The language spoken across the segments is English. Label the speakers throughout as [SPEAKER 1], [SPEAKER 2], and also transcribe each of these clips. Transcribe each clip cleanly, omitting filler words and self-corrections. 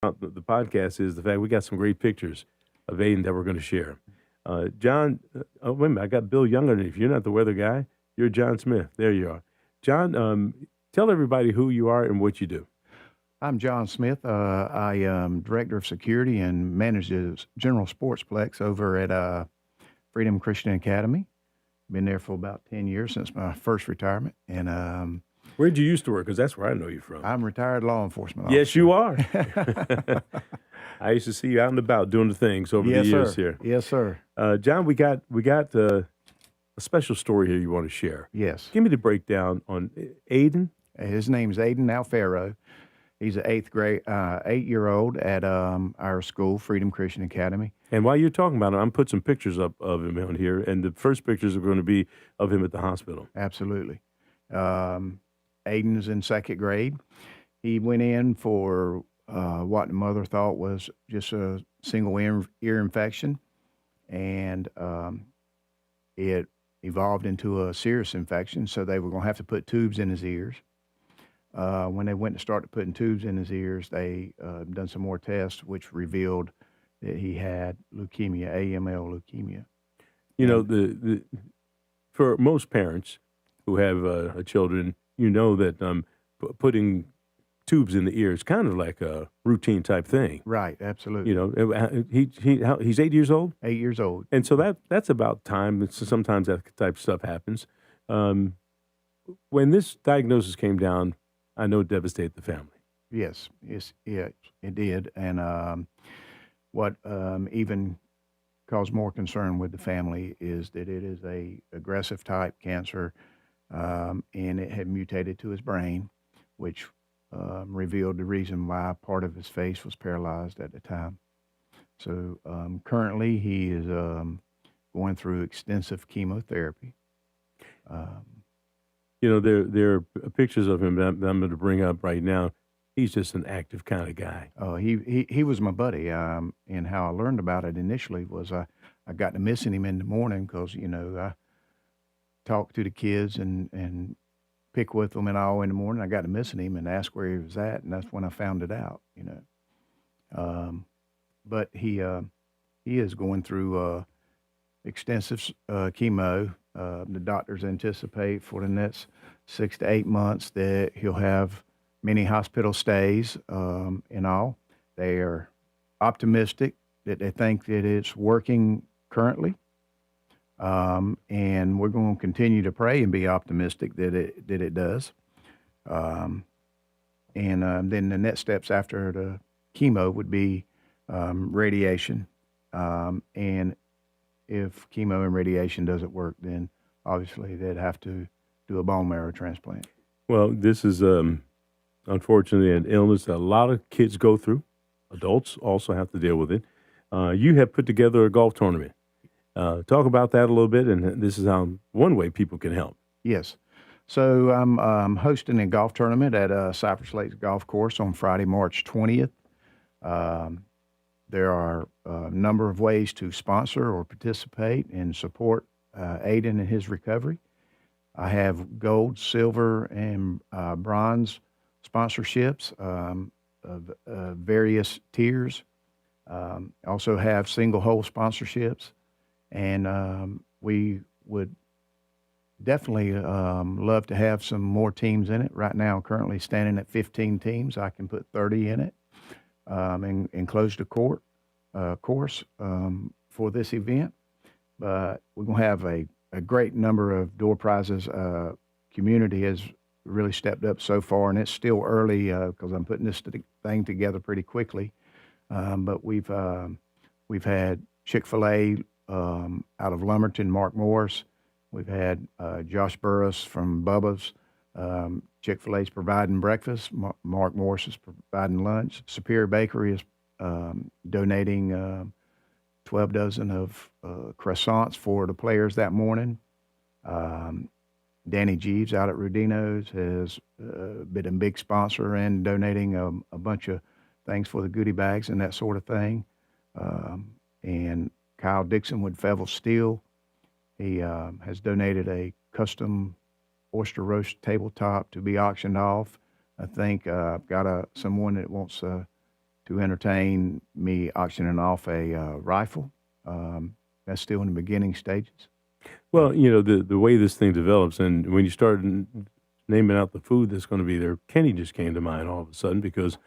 [SPEAKER 1] the podcast is the fact we got some great pictures of Aiden that we're going to share. John, oh, wait a minute, I got Bill Younger. If you're not the weather guy, you're John Smith. There you are. John, tell everybody who you are and what you do.
[SPEAKER 2] I'm John Smith. I am Director of Security and manage the General Sportsplex over at Freedom Christian Academy. Been there for about 10 years since my first retirement. And
[SPEAKER 1] Where'd you used to work? Because that's where I know you from.
[SPEAKER 2] I'm a retired law enforcement officer.
[SPEAKER 1] Yes, you are. I used to see you out and about doing the things over the years here.
[SPEAKER 2] Yes, sir.
[SPEAKER 1] John, we got a special story here you want to share.
[SPEAKER 2] Yes.
[SPEAKER 1] Give me the breakdown on Aiden.
[SPEAKER 2] His name's Aiden Alfaro. He's an 8-year-old at our school, Freedom Christian Academy.
[SPEAKER 1] And while you're talking about it, I'm put some pictures up of him on here, and the first pictures are going to be of him at the hospital.
[SPEAKER 2] Absolutely. Aiden's in second grade. He went in for what the mother thought was just a single ear infection, and it evolved into a serious infection, so they were going to have to put tubes in his ears. When they went to start putting tubes in his ears, they done some more tests, which revealed that he had leukemia, AML leukemia.
[SPEAKER 1] You know, the for most parents who have children, you know that putting tubes in the ear is kind of like a routine type thing.
[SPEAKER 2] Right, absolutely.
[SPEAKER 1] You know, he's 8 years old?
[SPEAKER 2] 8 years old.
[SPEAKER 1] And so that's about time. Sometimes that type of stuff happens. When this diagnosis came down, I know it devastated the family.
[SPEAKER 2] Yes, it did. And what even caused more concern with the family is that it is a aggressive type cancer, and it had mutated to his brain, which revealed the reason why part of his face was paralyzed at the time. So currently he is going through extensive chemotherapy.
[SPEAKER 1] You know, there are pictures of him that I'm going to bring up right now. He's just an active kind of guy.
[SPEAKER 2] Oh, he was my buddy. And how I learned about it initially was I got to missing him in the morning because, you know, I talked to the kids and pick with them and all in the morning. I got to missing him and asked where he was at, and that's when I found it out, you know. But he is going through extensive chemo. The doctors anticipate for the next 6 to 8 months that he'll have many hospital stays and all. They are optimistic that they think that it's working currently. And we're going to continue to pray and be optimistic that it does. And then the next steps after the chemo would be radiation. And if chemo and radiation doesn't work, then obviously they'd have to do a bone marrow transplant.
[SPEAKER 1] Well, this is unfortunately an illness that a lot of kids go through. Adults also have to deal with it. You have put together a golf tournament. Talk about that a little bit, and this is how one way people can help.
[SPEAKER 2] Yes. So I'm hosting a golf tournament at Cypress Lakes Golf Course on Friday, March 20th. There are a number of ways to sponsor or participate and support Aiden in his recovery. I have gold, silver, and bronze sponsorships of various tiers. Also have single hole sponsorships. And we would definitely love to have some more teams in it. Right now, I'm currently standing at 15 teams. I can put 30 in it and close the course for this event. But we're going to have a great number of door prizes. Community has really stepped up so far, and it's still early because I'm putting this thing together pretty quickly. But we've had Chick-fil-A out of Lumberton, Mark Morris. We've had Josh Burris from Bubba's. Chick-fil-A's providing breakfast. Mark Morris is providing lunch. Superior Bakery is donating 12 dozen of croissants for the players that morning. Danny Jeeves out at Rudino's has been a big sponsor and donating a bunch of things for the goodie bags and that sort of thing. And Kyle Dixon with Fayetteville Steel, he has donated a custom oyster roast tabletop to be auctioned off. I think I've got someone that wants to entertain me auctioning off a rifle. That's still in the beginning stages.
[SPEAKER 1] Well, the way this thing develops, and when you start naming out the food that's going to be there, Kenny just came to mind all of a sudden because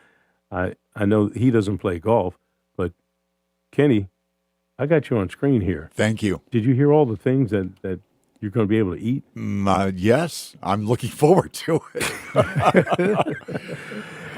[SPEAKER 1] I know he doesn't play golf, but Kenny, I got you on screen here.
[SPEAKER 3] Thank you.
[SPEAKER 1] Did you hear all the things that you're going to be able to eat?
[SPEAKER 3] Yes, I'm looking forward to it.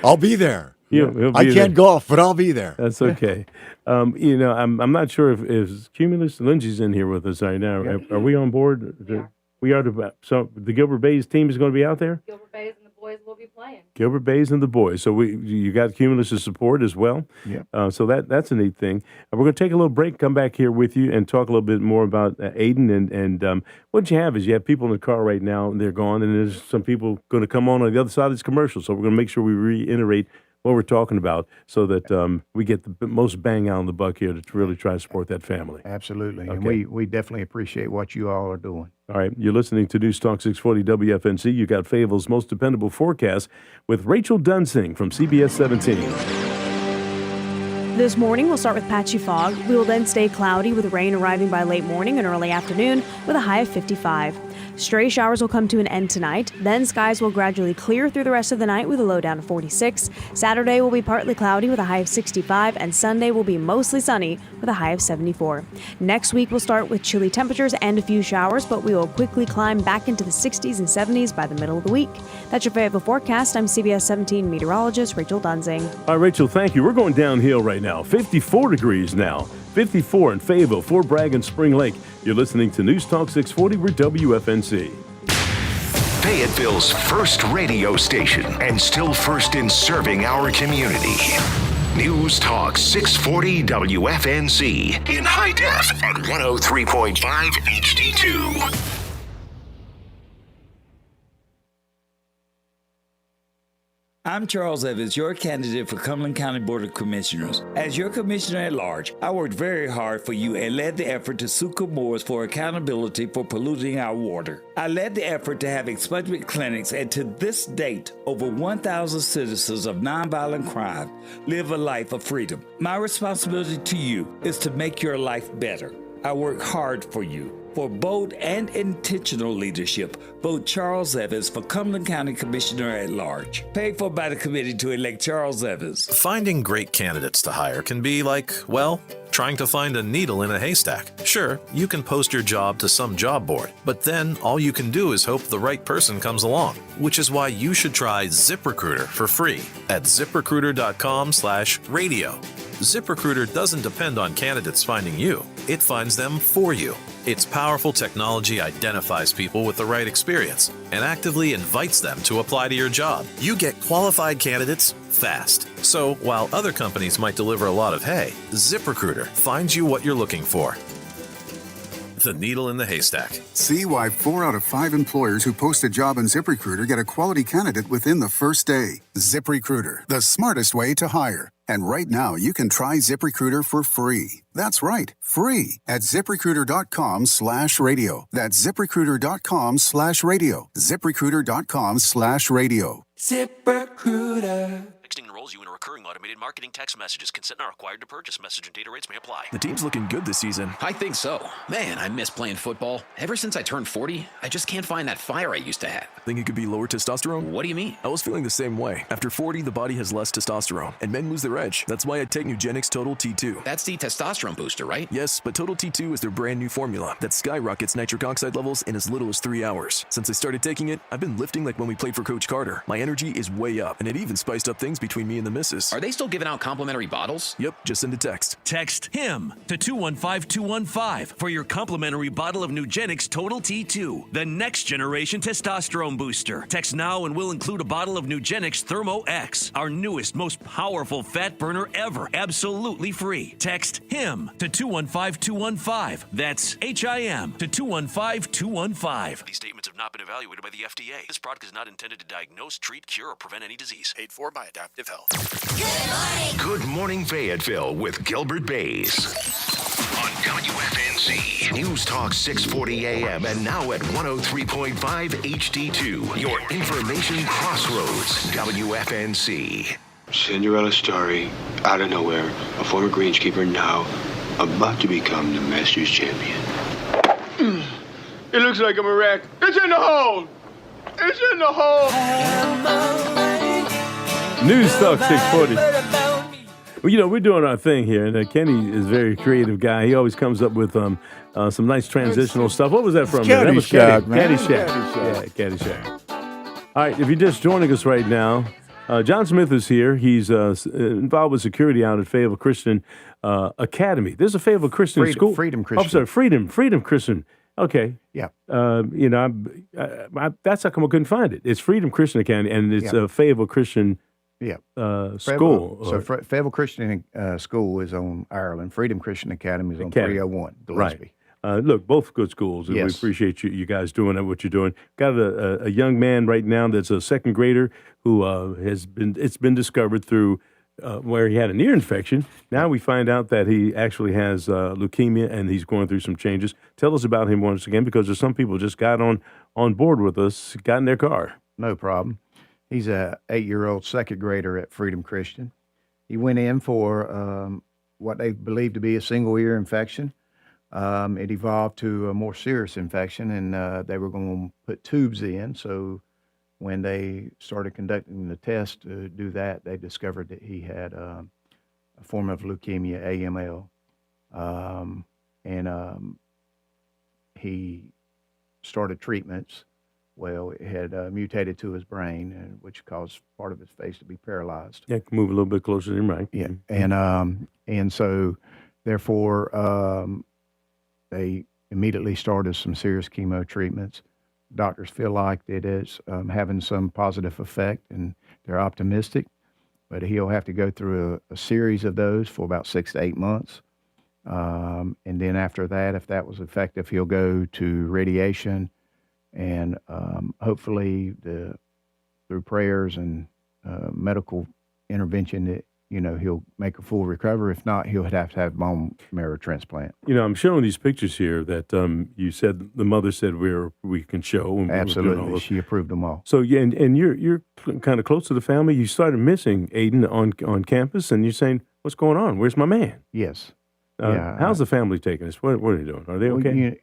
[SPEAKER 3] I'll be there. I can't golf, but I'll be there.
[SPEAKER 1] That's okay. I'm not sure if Cumulus Lindsay's in here with us right now.
[SPEAKER 2] Yeah.
[SPEAKER 1] Are we on board?
[SPEAKER 4] Yeah.
[SPEAKER 1] We are. So the Gilbert Bays team is going to be out there?
[SPEAKER 4] Gilbert Bays and the boys will be playing.
[SPEAKER 1] Gilbert Bays and the boys. So you got Cumulus's support as well.
[SPEAKER 2] Yeah.
[SPEAKER 1] So that's a neat thing. We're going to take a little break, come back here with you, and talk a little bit more about Aiden. And what you have is you have people in the car right now, and they're gone, and there's some people going to come on the other side of this commercial. So we're going to make sure we reiterate what we're talking about so that we get the most bang out of the buck here to really try to support that family.
[SPEAKER 2] Absolutely.
[SPEAKER 1] Okay.
[SPEAKER 2] And we definitely appreciate what you all are doing.
[SPEAKER 1] All right, you're listening to News Talk 640 WFNC. You got Fayetteville's most dependable forecast with Rachel Dunsing from CBS 17.
[SPEAKER 5] This morning, we'll start with patchy fog. We will then stay cloudy with rain arriving by late morning and early afternoon with a high of 55. Stray showers will come to an end tonight. Then skies will gradually clear through the rest of the night with a low down of 46. Saturday will be partly cloudy with a high of 65, and Sunday will be mostly sunny with a high of 74. Next week will start with chilly temperatures and a few showers, but we will quickly climb back into the 60s and 70s by the middle of the week. That's your Fayetteville forecast. I'm CBS 17 meteorologist Rachel Dunsing.
[SPEAKER 1] All right, Rachel, thank you. We're going downhill right now. 54 degrees now. 54 in Fayetteville, Fort Bragg, and Spring Lake. You're listening to News Talk 640. We're WFNC.
[SPEAKER 6] Fayetteville's first radio station and still first in serving our community. News Talk 640 WFNC in high def at 103.5 HD2.
[SPEAKER 7] I'm Charles Evans, your candidate for Cumberland County Board of Commissioners. As your commissioner at large, I worked very hard for you and led the effort to sue Comores for accountability for polluting our water. I led the effort to have expungement clinics, and to this date, over 1,000 citizens of nonviolent crime live a life of freedom. My responsibility to you is to make your life better. I work hard for you. For bold and intentional leadership, vote Charles Evans for Cumberland County Commissioner at Large. Paid for by the committee to elect Charles Evans.
[SPEAKER 8] Finding great candidates to hire can be like, well, trying to find a needle in a haystack. Sure, you can post your job to some job board, but then all you can do is hope the right person comes along, which is why you should try ZipRecruiter for free at ZipRecruiter.com/radio. ZipRecruiter doesn't depend on candidates finding you. It finds them for you. Its powerful technology identifies people with the right experience and actively invites them to apply to your job. You get qualified candidates fast. So while other companies might deliver a lot of hay, ZipRecruiter finds you what you're looking for. The needle in the haystack.
[SPEAKER 9] See why 4 out of 5 employers who post a job on ZipRecruiter get a quality candidate within the first day. ZipRecruiter, the smartest way to hire. And right now, you can try ZipRecruiter for free. That's right, free at ZipRecruiter.com/radio. That's ZipRecruiter.com/radio. ZipRecruiter.com/radio.
[SPEAKER 10] ZipRecruiter. Texting enrolls you in a recurring automated marketing text messages. Consent not required to purchase. Message and data rates may apply.
[SPEAKER 11] The team's looking good this season.
[SPEAKER 12] I think so. Man, I miss playing football. Ever since I turned 40, I just can't find that fire I used to have.
[SPEAKER 11] Think it could be lower testosterone?
[SPEAKER 12] What do you mean?
[SPEAKER 11] I was feeling the same way. After 40, the body has less testosterone, and men lose their edge. That's why I take Nugenix Total T2.
[SPEAKER 12] That's the testosterone booster, right?
[SPEAKER 11] Yes, but Total T2 is their brand new formula that skyrockets nitric oxide levels in as little as 3 hours. Since I started taking it, I've been lifting like when we played for Coach Carter. My energy is way up, and it even spiced up things between me and the missus.
[SPEAKER 12] Are they still giving out complimentary bottles?
[SPEAKER 11] Yep, just send a text.
[SPEAKER 13] Text HIM to 215-215 for your complimentary bottle of Nugenix Total T2, the next generation testosterone booster. Text now and we'll include a bottle of Nugenix Thermo X, our newest, most powerful fat burner ever, absolutely free. Text HIM to 215-215. That's HIM to 215-215.
[SPEAKER 10] These statements have not been evaluated by the FDA. This product is not intended to diagnose, treat, cure, or prevent any disease.
[SPEAKER 6] Paid for by Adaptive Health. Good morning, Fayetteville with Gilbert Bays. On WFNC. News Talk 640 AM and now at 103.5 HD2. Your information crossroads. WFNC.
[SPEAKER 14] Cinderella story, out of nowhere, a former greenskeeper now about to become the Masters champion. It looks like I'm a wreck. It's in the hole! It's in the hole!
[SPEAKER 1] News Talk 640. Well, we're doing our thing here, and Kenny is a very creative guy. He always comes up with some nice transitional stuff. What was that from? That was Caddyshack. Yeah, Caddyshack. All right, if you're just joining us right now, John Smith is here. He's involved with security out at Fayetteville Christian Academy. There's a Fayetteville Christian school.
[SPEAKER 2] Freedom Christian.
[SPEAKER 1] Oh, sorry, Freedom Christian. Okay.
[SPEAKER 2] Yeah.
[SPEAKER 1] That's how come I couldn't find it. It's Freedom Christian Academy, and it's a Fayetteville Christian school.
[SPEAKER 2] Fayetteville Christian School is on Ireland. Freedom Christian Academy is on 301 Gillespie.
[SPEAKER 1] Right. Look, both good schools, and we appreciate you guys doing what you're doing. Got a young man right now that's a second grader who it's been discovered through where he had an ear infection. Now we find out that he actually has leukemia, and he's going through some changes. Tell us about him once again, because there's some people just got on board with us, got in their car.
[SPEAKER 2] No problem. He's a 8-year-old second grader at Freedom Christian. He went in for what they believe to be a single ear infection. It evolved to a more serious infection, and they were going to put tubes in. So when they started conducting the test to do that, they discovered that he had a form of leukemia, AML. He started treatments. Well, it had mutated to his brain, which caused part of his face to be paralyzed.
[SPEAKER 1] Yeah, move a little bit closer to your mic.
[SPEAKER 2] Yeah, and so therefore they immediately started some serious chemo treatments. Doctors feel like that it's having some positive effect, and they're optimistic. But he'll have to go through a series of those for about 6 to 8 months. And then after that, if that was effective, he'll go to radiation. And hopefully, through prayers and medical intervention, that he'll make a full recovery. If not, he'll have to have bone marrow transplant.
[SPEAKER 1] I'm showing these pictures here that you said the mother said we can show. And
[SPEAKER 2] absolutely, she approved them all.
[SPEAKER 1] So yeah, and you're kind of close to the family. You started missing Aiden on campus, and you're saying, "What's going on? Where's my man?"
[SPEAKER 2] Yes.
[SPEAKER 1] How's the family taking this? What are they doing? Are they okay?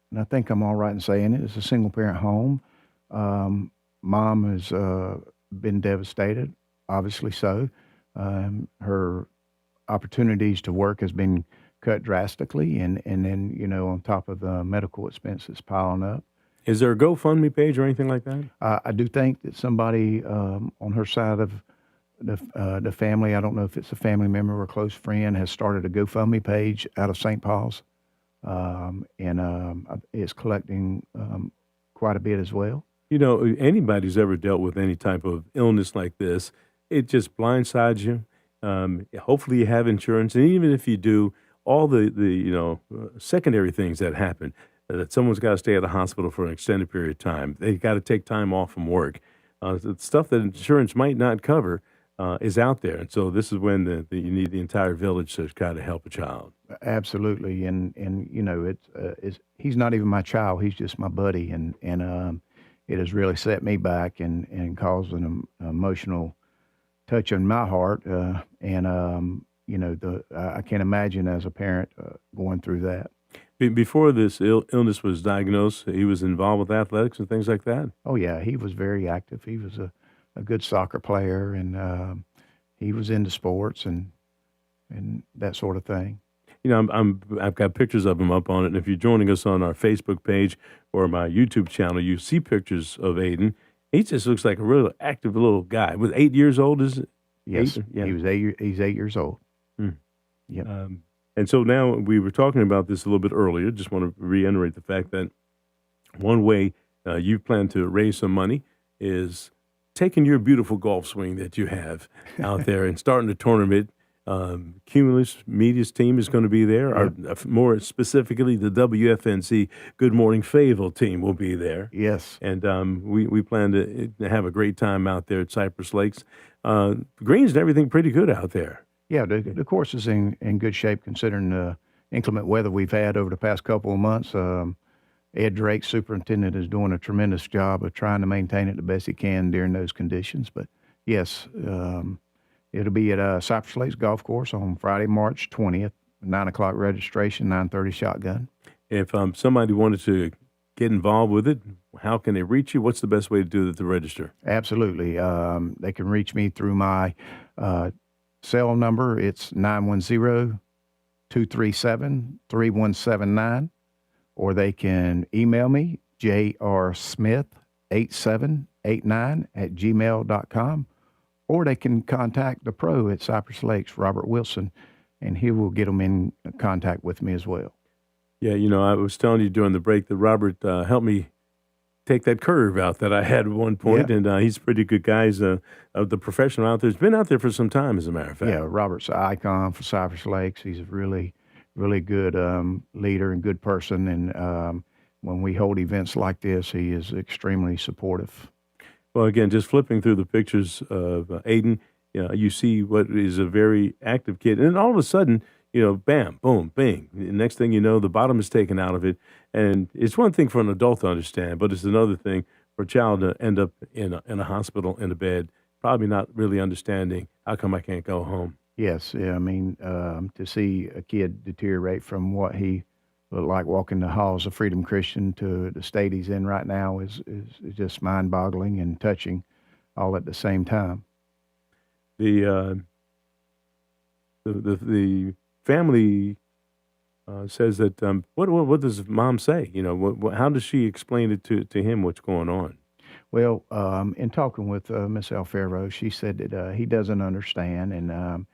[SPEAKER 2] And I think I'm all right in saying it. It's a single-parent home. Mom has been devastated, obviously so. Her opportunities to work has been cut drastically, and then, on top of the medical expenses piling up.
[SPEAKER 1] Is there a GoFundMe page or anything like that?
[SPEAKER 2] I do think that somebody on her side of the family, I don't know if it's a family member or a close friend, has started a GoFundMe page out of St. Paul's. It's collecting quite a bit as well.
[SPEAKER 1] Anybody's ever dealt with any type of illness like this, it just blindsides you. Hopefully you have insurance, and even if you do, all the secondary things that happen, that someone's got to stay at a hospital for an extended period of time, they got to take time off from work. The stuff that insurance might not cover is out there, and so this is when you need the entire village to kind of help a child.
[SPEAKER 2] Absolutely, and he's not even my child; he's just my buddy, and it has really set me back and caused an emotional touch in my heart, I can't imagine as a parent going through that.
[SPEAKER 1] Before this illness was diagnosed, he was involved with athletics and things like that?
[SPEAKER 2] Oh, yeah, he was very active. He was a good soccer player, and he was into sports and that sort of thing.
[SPEAKER 1] I've got pictures of him up on it, and if you're joining us on our Facebook page or my YouTube channel, you see pictures of Aiden. He just looks like a real active little guy. Was 8 years old? Is it?
[SPEAKER 2] Yes,
[SPEAKER 1] 8? Yeah.
[SPEAKER 2] He's 8 years old.
[SPEAKER 1] Yep. And so now we were talking about this a little bit earlier. Just want to reiterate the fact that one way you plan to raise some money is taking your beautiful golf swing that you have out there and starting a tournament. Cumulus Media's team is going to be there.
[SPEAKER 2] Yeah.
[SPEAKER 1] More specifically, the Wfnc Good Morning Fayetteville team will be there.
[SPEAKER 2] Yes.
[SPEAKER 1] And we plan to have a great time out there at Cypress Lakes. Greens and everything pretty good out there.
[SPEAKER 2] Yeah, the course is in good shape considering the inclement weather we've had over the past couple of months. Ed Drake, superintendent, is doing a tremendous job of trying to maintain it the best he can during those conditions. But Yes. It'll be at Cypress Lakes Golf Course on Friday, March 20th, 9 o'clock registration, 9:30 shotgun.
[SPEAKER 1] If somebody wanted to get involved with it, how can they reach you? What's the best way to do it to register?
[SPEAKER 2] Absolutely. They can reach me through my cell number. It's 910-237-3179, or they can email me, jrsmith8789@gmail.com, or they can contact the pro at Cypress Lakes, Robert Wilson, and he will get them in contact with me as well.
[SPEAKER 1] Yeah, I was telling you during the break that Robert helped me take that curve out that I had at one point, and he's a pretty good guy. He's the professional out there. He's been out there for some time, as a matter of fact.
[SPEAKER 2] Yeah, Robert's an icon for Cypress Lakes. He's a really, really good leader and good person, and when we hold events like this, he is extremely supportive.
[SPEAKER 1] Well, again, just flipping through the pictures of Aiden, you see what is a very active kid, and then all of a sudden, bam, boom, bing. The next thing you know, the bottom is taken out of it. And it's one thing for an adult to understand, but it's another thing for a child to end up in a hospital, in a bed, probably not really understanding, how come I can't go home?
[SPEAKER 2] Yes. Yeah, I mean, to see a kid deteriorate from what he looked like walking the halls of Freedom Christian to the state he's in right now is just mind-boggling and touching all at the same time.
[SPEAKER 1] The family says that, what does mom say? How does she explain it to him what's going on?
[SPEAKER 2] Well, in talking with Miss Alfaro, she said that he doesn't understand, and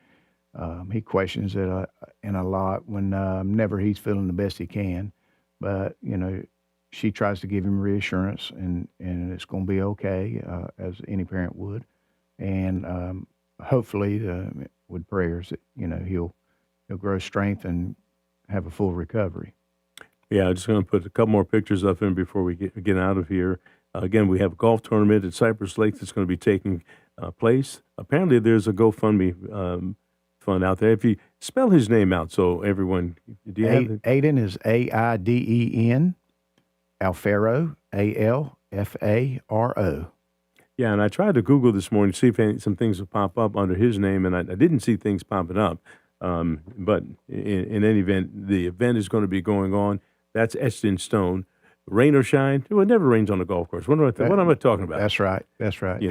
[SPEAKER 2] he questions it in a lot when never he's feeling the best he can. But, she tries to give him reassurance, and it's going to be okay, as any parent would. And hopefully, with prayers, that, he'll grow strength and have a full recovery.
[SPEAKER 1] Yeah, I'm just going to put a couple more pictures of him before we get out of here. Again, we have a golf tournament at Cypress Lakes that's going to be taking place. Apparently, there's a GoFundMe fund out there. If you spell his name out so everyone, do you have it?
[SPEAKER 2] Aiden is Aiden, Alfaro, Alfaro.
[SPEAKER 1] Yeah, and I tried to Google this morning to see if some things would pop up under his name, and I didn't see things popping up. But in any event, the event is going to be going on. That's etched in stone. Rain or shine, it never rains on a golf course. What am I talking about?
[SPEAKER 2] That's right. That's right.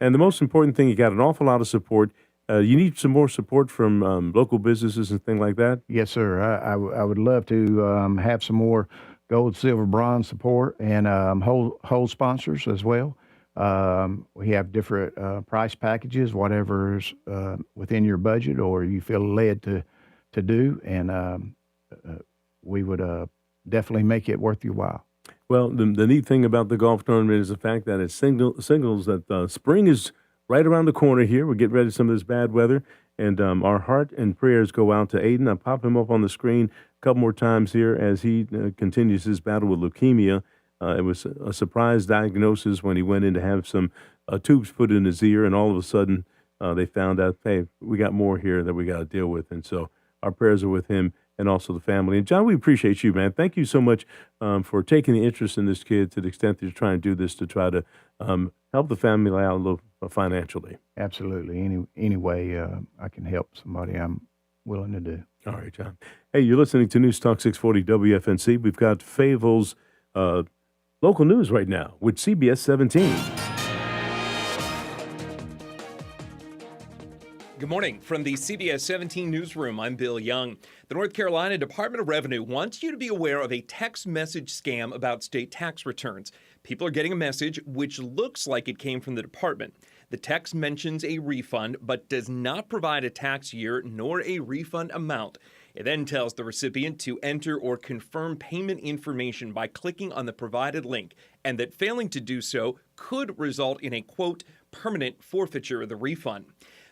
[SPEAKER 1] And the most important thing, you got an awful lot of support. You need some more support from local businesses and things like that?
[SPEAKER 2] Yes, sir. I would love to have some more gold, silver, bronze support and whole sponsors as well. We have different price packages, whatever's within your budget or you feel led to do, and we would definitely make it worth your while.
[SPEAKER 1] Well, the neat thing about the golf tournament is the fact that it signals that spring is right around the corner here. We're getting rid of some of this bad weather, and our heart and prayers go out to Aiden. I'll pop him up on the screen a couple more times here as he continues his battle with leukemia. It was a surprise diagnosis when he went in to have some tubes put in his ear, and all of a sudden they found out, hey, we got more here that we got to deal with. And so our prayers are with him and also the family. And John, we appreciate you, man. Thank you so much for taking the interest in this kid to the extent that you're trying to do this to try to help the family out a little financially.
[SPEAKER 2] Absolutely. Any way I can help somebody, I'm willing to do.
[SPEAKER 1] All right, John. Hey, you're listening to News Talk 640 WFNC. We've got Fayetteville's local news right now with CBS 17.
[SPEAKER 15] Good morning. From the CBS 17 newsroom, I'm Bill Young. The North Carolina Department of Revenue wants you to be aware of a text message scam about state tax returns. People are getting a message which looks like it came from the department. The text mentions a refund but does not provide a tax year nor a refund amount. It then tells the recipient to enter or confirm payment information by clicking on the provided link, and that failing to do so could result in a, quote, permanent forfeiture of the refund.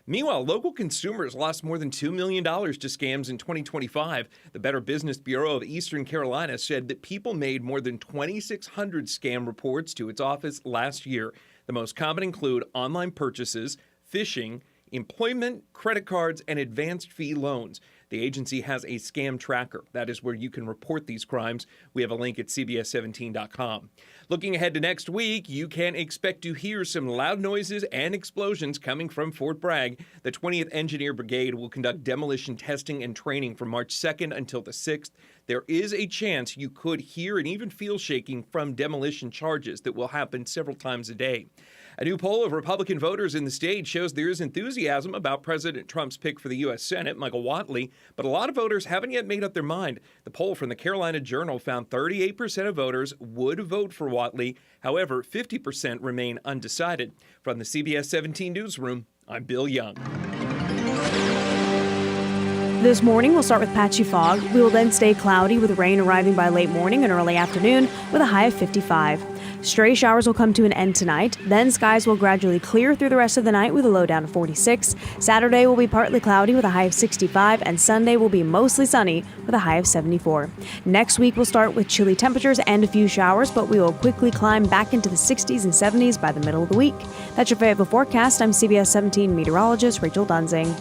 [SPEAKER 15] Meanwhile, local consumers lost more than $2 million to scams in 2025. The Better Business Bureau of Eastern Carolina said that people made more than 2,600 scam reports to its office last year. The most common include online purchases, phishing, employment, credit cards, and advanced fee loans. The agency has a scam tracker. That is where you can report these crimes. We have a link at CBS17.com. Looking ahead to next week, you can expect to hear some loud noises and explosions coming from Fort Bragg. The 20th Engineer Brigade will conduct demolition testing and training from March 2nd until the 6th. There is a chance you could hear and even feel shaking from demolition charges that will happen several times a day. A new poll of Republican voters in the state shows there is enthusiasm about President Trump's pick for the U.S. Senate, Michael Whatley, but a lot of voters haven't yet made up their mind. The poll from the Carolina Journal found 38% of voters would vote for Whatley. However, 50% remain undecided. From the CBS 17 Newsroom, I'm Bill Young.
[SPEAKER 5] This morning, we'll start with patchy fog. We will then stay cloudy with rain arriving by late morning and early afternoon with a high of 55. Stray showers will come to an end tonight. Then skies will gradually clear through the rest of the night with a low down of 46. Saturday will be partly cloudy with a high of 65, and Sunday will be mostly sunny with a high of 74. Next week, we'll start with chilly temperatures and a few showers, but we will quickly climb back into the 60s and 70s by the middle of the week. That's your Fayetteville forecast. I'm CBS 17 meteorologist Rachel Dunsing.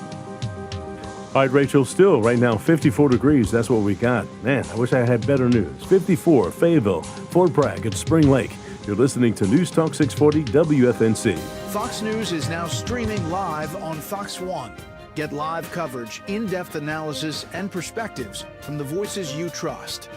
[SPEAKER 1] All right, Rachel, still right now 54 degrees. That's what we got. Man, I wish I had better news. 54, Fayetteville, Fort Bragg, and Spring Lake. You're listening to News Talk 640 WFNC.
[SPEAKER 16] Fox News is now streaming live on Fox One. Get live coverage, in-depth analysis, and perspectives from the voices you trust.